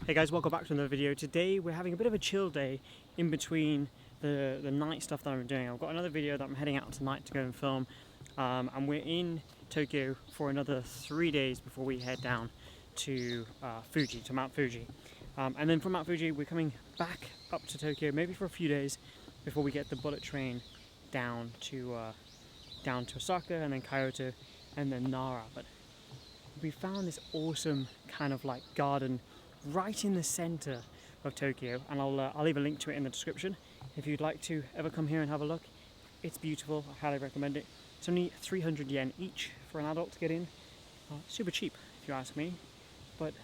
Hey guys, welcome back to another video. Today we're having a bit of a chill day in between the night stuff that I'm doing. I've got another video that I'm heading out tonight to go and film, and we're in Tokyo for another 3 days before we head down to Mount Fuji. And then from Mount Fuji we're coming back up to Tokyo, maybe for a few days before we get the bullet train down to Osaka and then Kyoto and then Nara. But we found this awesome kind of like garden right in the center of Tokyo, and I'll leave a link to it in the description if you'd like to ever come here and have a look. It's beautiful, I highly recommend it. It's only 300 yen each for an adult to get in. Super cheap if you ask me, but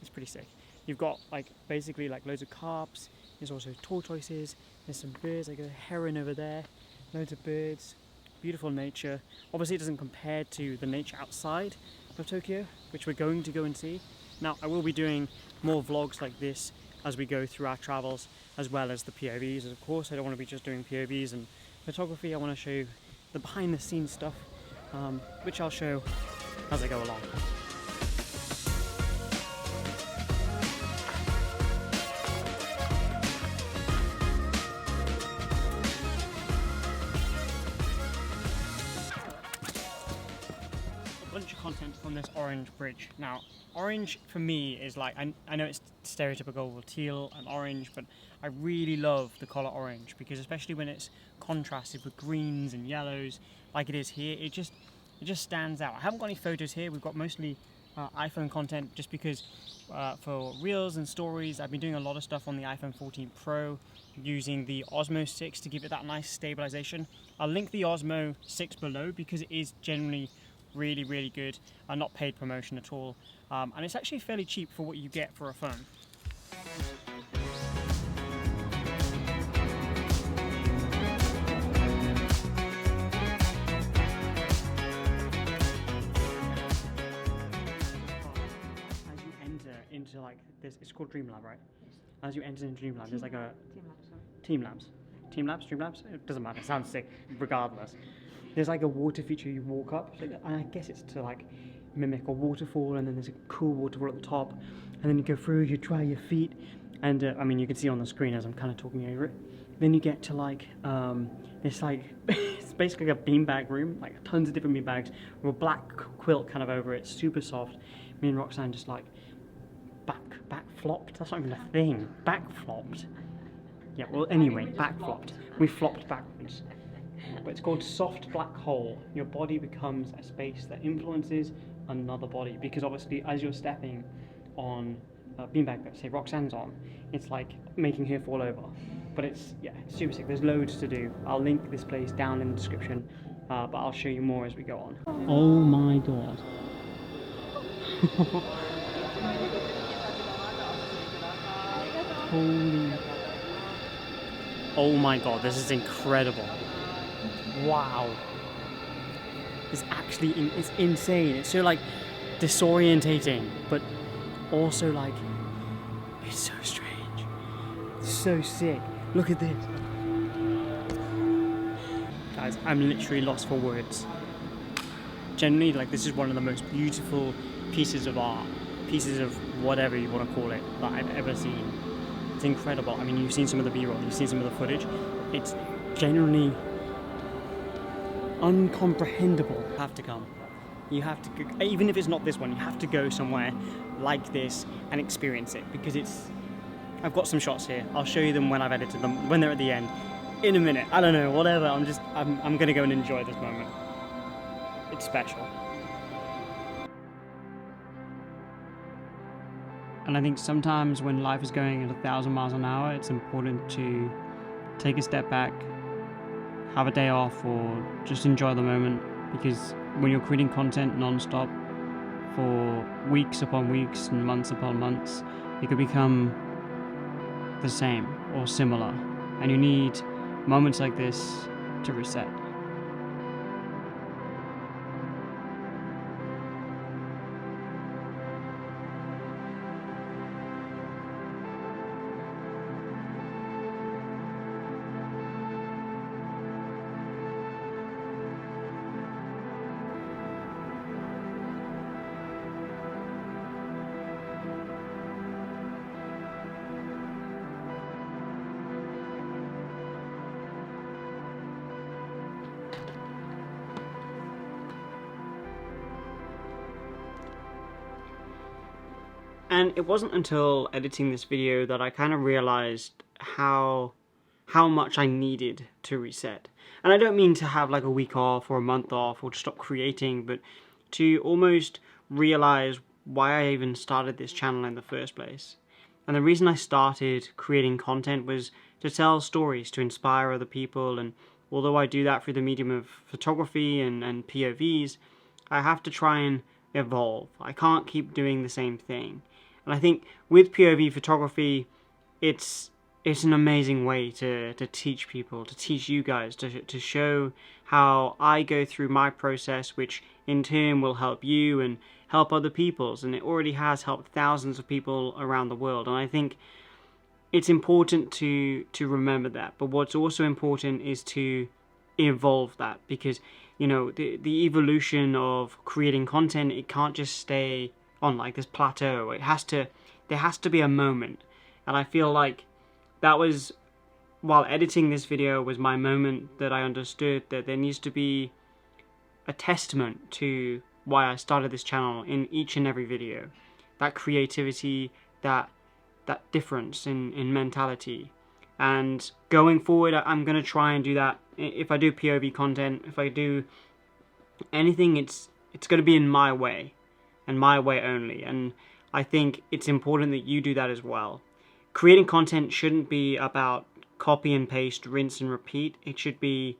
it's pretty sick. You've got basically loads of carps, there's also tortoises, there's some birds, like a heron over there, loads of birds, beautiful nature. Obviously it doesn't compare to the nature outside of Tokyo, which we're going to go and see. Now, I will be doing more vlogs like this as we go through our travels, as well as the POVs. Of course, I don't want to be just doing POVs and photography. I want to show you the behind the scenes stuff, which I'll show as I go along. Bunch of content from this orange bridge. Now, orange for me is like, I know it's stereotypical with teal and orange, but I really love the colour orange because especially when it's contrasted with greens and yellows like it is here, it just stands out. I haven't got any photos here. We've got mostly iPhone content just because for reels and stories I've been doing a lot of stuff on the iPhone 14 Pro using the Osmo 6 to give it that nice stabilization. I'll link the Osmo 6 below because it is generally really good, not paid promotion at all, and it's actually fairly cheap for what you get for a phone. As you enter into this, it's called Dreamlab, right? As you enter into Dreamlab, there's like a Streamlabs, it doesn't matter, it sounds sick regardless. There's like a water feature you walk up, and I guess it's to mimic a waterfall, and then there's a cool waterfall at the top, and then you go through, you dry your feet, and I mean you can see on the screen as I'm kind of talking over it. Then you get to this it's basically a beanbag room, tons of different beanbags with a black quilt kind of over it, super soft. Me and Roxanne just back flopped. That's not even a thing. Back flopped. Yeah. Well, anyway, back flopped. We flopped backwards. But it's called soft black hole. Your body becomes a space that influences another body, because obviously as you're stepping on a beanbag that say Roxanne's on, it's like making her fall over. But it's super sick. There's loads to do. I'll link this place down in the description, but I'll show you more as we go on. Oh my god. Holy. Oh my god, this is incredible. Wow, it's insane. It's so disorientating, but also it's so strange. It's so sick. Look at this, guys. I'm literally lost for words. Generally, this is one of the most beautiful pieces of art, pieces of whatever you want to call it, that I've ever seen. It's incredible. I mean, you've seen some of the B-roll, you've seen some of the footage. It's genuinely uncomprehendable. You have to come. You have to, even if it's not this one, you have to go somewhere like this and experience it, because I've got some shots here. I'll show you them when I've edited them, when they're at the end, in a minute. I don't know, whatever. I'm gonna go and enjoy this moment. It's special. And I think sometimes when life is going at 1,000 miles an hour, it's important to take a step back, have a day off, or just enjoy the moment, because when you're creating content non-stop for weeks upon weeks and months upon months, it could become the same or similar, and you need moments like this to reset. And it wasn't until editing this video that I kind of realized how much I needed to reset. And I don't mean to have like a week off or a month off or to stop creating, but to almost realize why I even started this channel in the first place. And the reason I started creating content was to tell stories, to inspire other people, and although I do that through the medium of photography and POVs, I have to try and evolve. I can't keep doing the same thing. And I think with POV photography, it's an amazing way to teach people, to teach you guys, to show how I go through my process, which in turn will help you and help other people's, and it already has helped thousands of people around the world. And I think it's important to remember that, but what's also important is to evolve that, because you know the evolution of creating content, it can't just stay on like this plateau. There has to be a moment, and I feel like that was, while editing this video, was my moment that I understood that there needs to be a testament to why I started this channel in each and every video. That creativity, that difference in mentality. And going forward, I'm going to try and do that. If I do POV content, if I do anything, it's going to be in my way, and my way only. And I think it's important that you do that as well. Creating content shouldn't be about copy and paste, rinse and repeat. It should be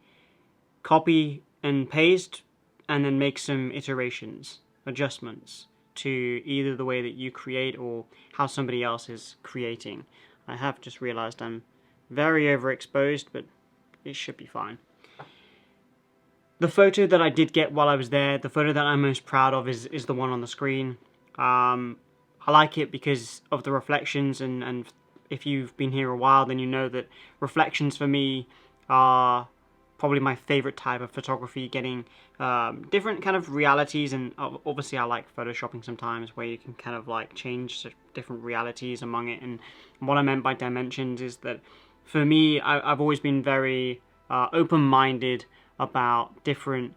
copy and paste, and then make some iterations, adjustments to either the way that you create or how somebody else is creating. I have just realized I'm very overexposed, but it should be fine. The photo that I did get while I was there, the photo that I'm most proud of is the one on the screen. I like it because of the reflections, and if you've been here a while, then you know that reflections for me are probably my favorite type of photography, getting different kind of realities. And obviously I like photoshopping sometimes, where you can kind of like change different realities among it. And what I meant by dimensions is that for me, I've always been very open-minded about different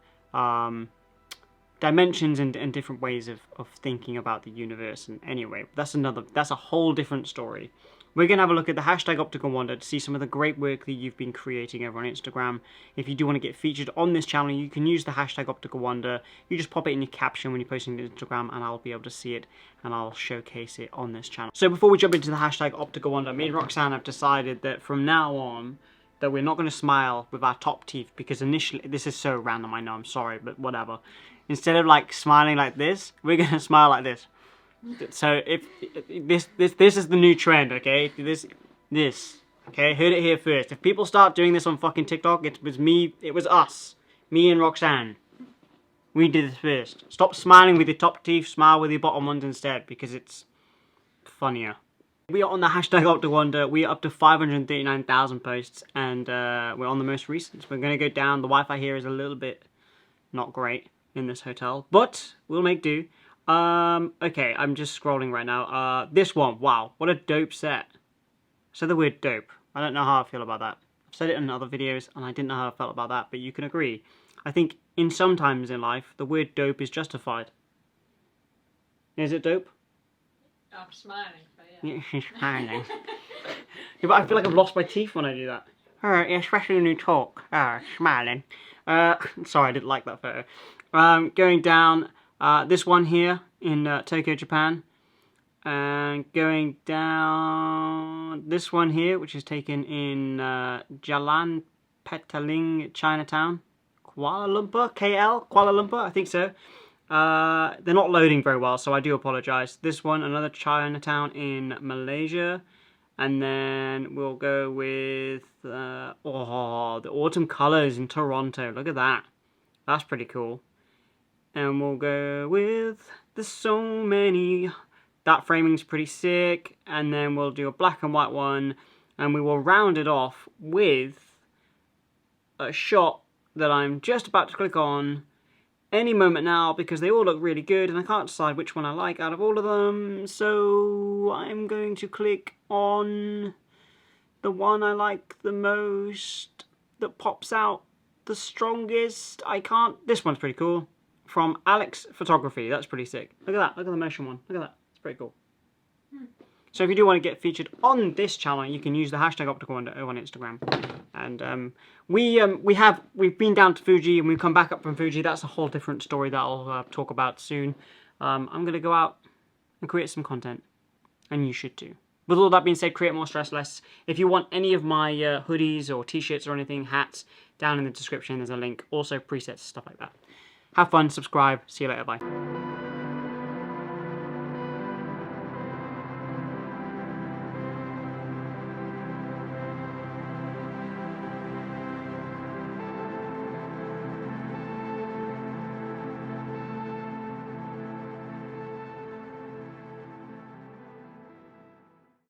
dimensions and different ways of thinking about the universe. And anyway, that's a whole different story. We're going to have a look at the hashtag OpticalWander to see some of the great work that you've been creating over on Instagram. If you do want to get featured on this channel, you can use the hashtag OpticalWander. You just pop it in your caption when you're posting to Instagram, and I'll be able to see it, and I'll showcase it on this channel. So before we jump into the hashtag OpticalWander, me and Roxanne have decided that from now on, that we're not going to smile with our top teeth, because initially, this is so random, I know, I'm sorry, but whatever. Instead of like smiling like this, we're going to smile like this. So if this is the new trend, okay? This, okay? Heard it here first. If people start doing this on fucking TikTok, it was us, me and Roxanne. We did this first. Stop smiling with your top teeth, smile with your bottom ones instead, because it's funnier. We are on the hashtag OpticalWander. We are up to 539,000 posts, and we're on the most recent. We're going to go down. The Wi-Fi here is a little bit not great in this hotel, but we'll make do. Okay, I'm just scrolling right now. This one, wow, what a dope set. So the word dope, I don't know how I feel about that. I've said it in other videos, and I didn't know how I felt about that, but you can agree. I think in some times in life, the word dope is justified. Is it dope? I'm smiling, but yeah. Yeah, she's smiling. Yeah, but I feel like I've lost my teeth when I do that. Alright, especially when you talk. Smiling. Sorry, I didn't like that photo. Going down, this one here in Tokyo, Japan. And going down this one here, which is taken in Jalan Petaling, Chinatown. Kuala Lumpur, KL? Kuala Lumpur, I think so. They're not loading very well, so I do apologise. This one, another Chinatown in Malaysia. And then we'll go with, the autumn colours in Toronto. Look at that. That's pretty cool. And we'll go with the so many. That framing's pretty sick. And then we'll do a black and white one. And we will round it off with a shot that I'm just about to click on any moment now, because they all look really good and I can't decide which one I like out of all of them. So I'm going to click on the one I like the most, that pops out the strongest. This one's pretty cool. From Alex Photography. That's pretty sick. Look at that. Look at the motion one. Look at that. It's pretty cool. So if you do want to get featured on this channel, you can use the hashtag OpticalWander over on Instagram. And we've been down to Fuji and we've come back up from Fuji. That's a whole different story that I'll talk about soon. I'm going to go out and create some content, and you should too. With all that being said, create more, stress less. If you want any of my hoodies or t-shirts or anything, hats, down in the description there's a link. Also presets, stuff like that. Have fun, subscribe, see you later, bye.